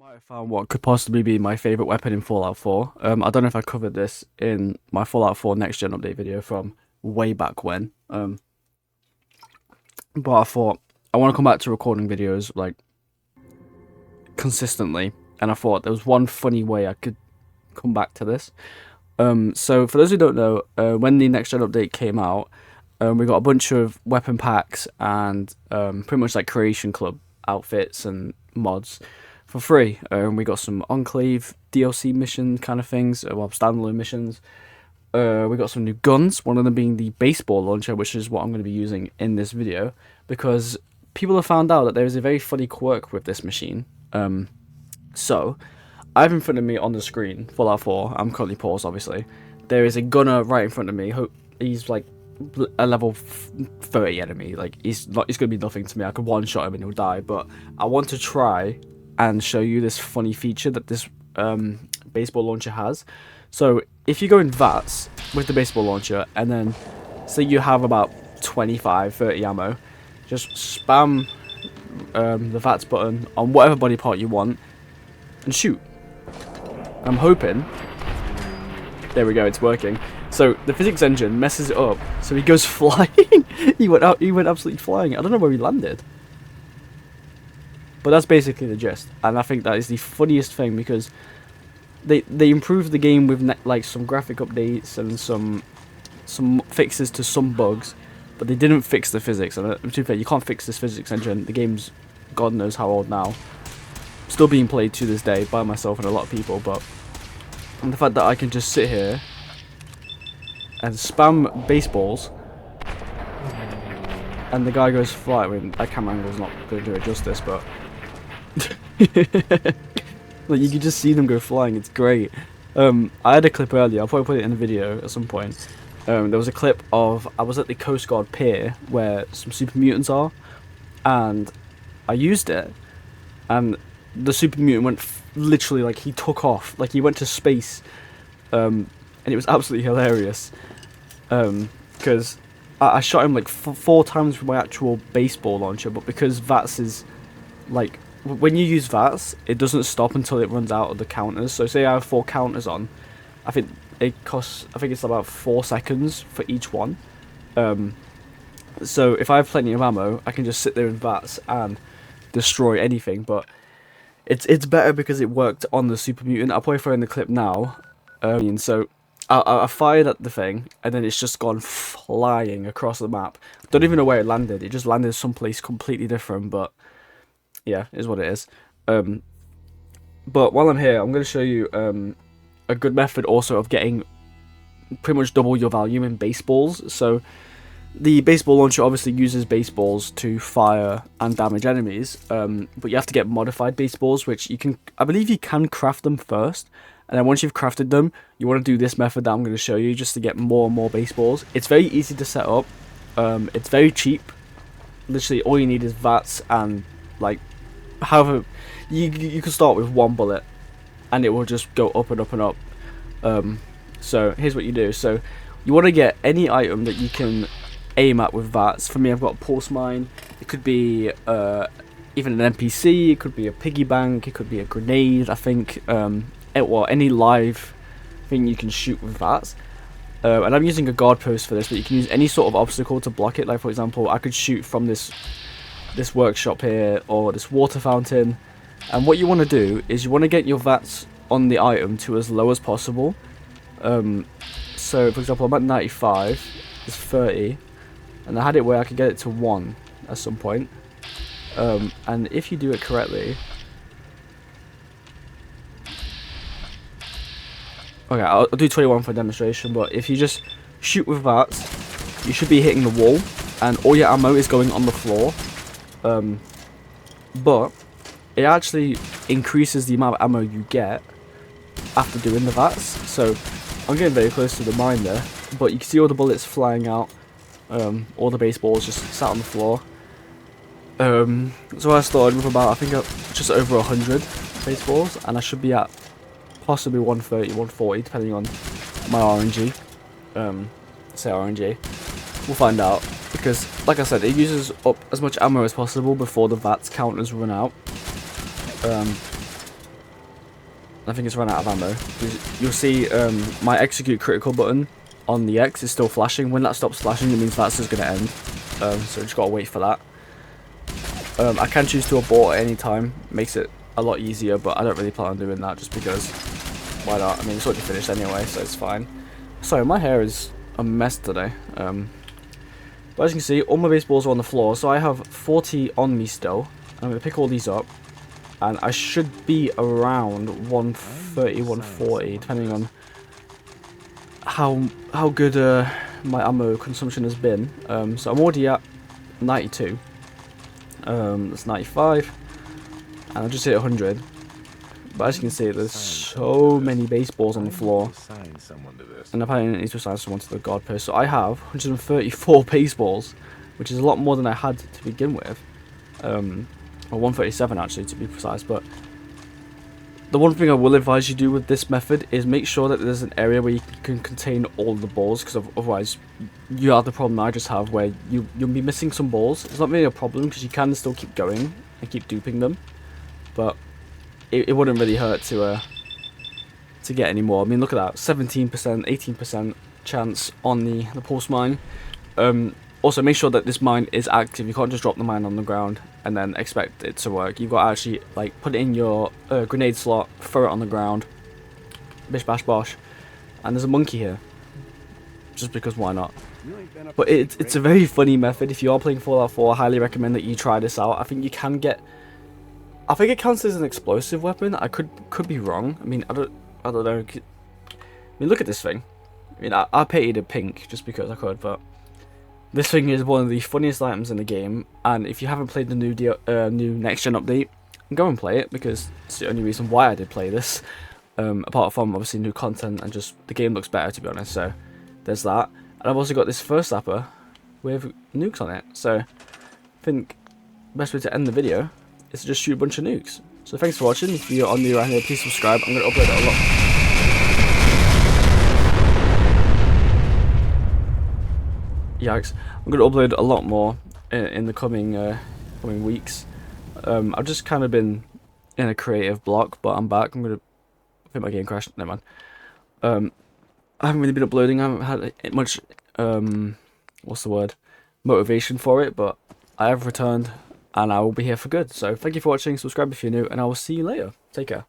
might have found what could possibly be my favorite weapon in Fallout 4. I don't know if I covered this in my Fallout 4 Next Gen update video from way back when. But I thought I want to come back to recording videos like consistently, and I thought there was one funny way I could come back to this. So for those who don't know, when the Next Gen update came out, we got a bunch of weapon packs and pretty much like Creation Club outfits and mods for free. We got some Enclave DLC mission kind of things, well, standalone missions. We got some new guns, one of them being the baseball launcher, which is what I'm going to be using in this video, because people have found out that there is a very funny quirk with this machine. So, I have in front of me on the screen, Fallout 4, I'm currently paused obviously, there is a gunner right in front of me. He's like a level 30 enemy, like he's going to be nothing to me. I could one-shot him and he'll die, but I want to try and show you this funny feature that this baseball launcher has. So if you go in VATS with the baseball launcher and then say you have about 25-30 ammo, just spam the VATS button on whatever body part you want and shoot. I'm hoping, there we go, it's working. So the physics engine messes it up, so he goes flying. he went absolutely flying. I don't know where he landed, but that's basically the gist, and I think that is the funniest thing, because they improved the game with like some graphic updates and some fixes to some bugs, but they didn't fix the physics. And to be fair, you can't fix this physics engine. The game's God knows how old now, still being played to this day by myself and a lot of people. But the fact that I can just sit here and spam baseballs and the guy goes fly. I mean, that camera angle's not going to do it justice, but like, you can just see them go flying. It's great. I had a clip earlier, I'll probably put it in the video at some point. There was a clip of, I was at the Coast Guard pier where some super mutants are, and I used it, and the super mutant went literally, like, he took off, like he went to space, and it was absolutely hilarious, because I shot him like 4 times with my actual baseball launcher, but because VATS is, like, when you use VATS, it doesn't stop until it runs out of the counters. So say I have 4 counters on, I think it's about 4 seconds for each one. So if I have plenty of ammo, I can just sit there in VATS and destroy anything. But it's better because it worked on the super mutant. I'll probably throw in the clip now. So I fired at the thing, and then it's just gone flying across the map. Don't even know where it landed. It just landed someplace completely different, but yeah, is what it is. But while I'm here, I'm going to show you a good method also of getting pretty much double your value in baseballs. So the baseball launcher obviously uses baseballs to fire and damage enemies, but you have to get modified baseballs, which I believe you can craft them first, and then once you've crafted them, you want to do this method that I'm going to show you just to get more and more baseballs. It's very easy to set up. It's very cheap. Literally all you need is VATS and like, however, you can start with 1 bullet and it will just go up and up and up. So here's what you do. So you want to get any item that you can aim at with VATS. For me, I've got a pulse mine. It could be even an NPC, it could be a piggy bank, it could be a grenade, I think. Any live thing you can shoot with VATS. And I'm using a guard post for this, but you can use any sort of obstacle to block it. Like, for example, I could shoot from this workshop here, or this water fountain. And what you want to do is you want to get your VATS on the item to as low as possible. So for example, I'm at 95, it's 30, and I had it where I could get it to 1 at some point. And if you do it correctly, okay, I'll do 21 for demonstration, but if you just shoot with VATS, you should be hitting the wall and all your ammo is going on the floor. But it actually increases the amount of ammo you get after doing the VATS. So I'm getting very close to the mine there, but you can see all the bullets flying out, all the baseballs just sat on the floor. So I started with about, I think, just over 100 baseballs, and I should be at possibly 130, 140, depending on my RNG. Say RNG. We'll find out, because like I said, it uses up as much ammo as possible before the VATS counters run out. I think it's run out of ammo. You'll see my execute critical button on the X is still flashing. When that stops flashing, it means that's just going to end. So just got to wait for that. I can choose to abort at any time. Makes it a lot easier, but I don't really plan on doing that just because why not? I mean, it's already finished anyway, so it's fine. Sorry, my hair is a mess today. But as you can see, all my baseballs are on the floor, so I have 40 on me still. I'm going to pick all these up, and I should be around 130, 140, depending on how good my ammo consumption has been. So I'm already at 92. That's 95, and I just hit 100. But as you can see, there's so many baseballs on the floor, and apparently I need to assign someone to the god post. So I have 134 baseballs, which is a lot more than I had to begin with. Or 137 actually, to be precise. But the one thing I will advise you do with this method is make sure that there's an area where you can contain all the balls, because otherwise you have the problem I just have where you'll be missing some balls. It's not really a problem because you can still keep going and keep duping them, but it wouldn't really hurt to get any more. I mean, look at that, 17%, 18% chance on the pulse mine. Also, make sure that this mine is active. You can't just drop the mine on the ground and then expect it to work. You've got to actually like put it in your grenade slot, throw it on the ground, bish bash bosh. And there's a monkey here, just because why not? But it's a very funny method. If you are playing Fallout 4, I highly recommend that you try this out. I think you can get, I think it counts as an explosive weapon. I could be wrong. I mean, I don't know. I mean, look at this thing. I mean, I painted it pink just because I could, but this thing is one of the funniest items in the game. And if you haven't played the new next gen update, go and play it, because it's the only reason why I did play this. Apart from obviously new content, and just the game looks better, to be honest. So there's that. And I've also got this first lapper with nukes on it. So I think the best way to end the video is to just shoot a bunch of nukes. So thanks for watching. If you're new around here, please subscribe. I'm going to upload it a lot. Yikes. I'm going to upload a lot more in the coming weeks. I've just kind of been in a creative block, but I'm back. I think my game crashed. Never mind. I haven't really been uploading. I haven't had much, what's the word, motivation for it, but I have returned, and I will be here for good. So thank you for watching, subscribe if you're new, and I will see you later. Take care.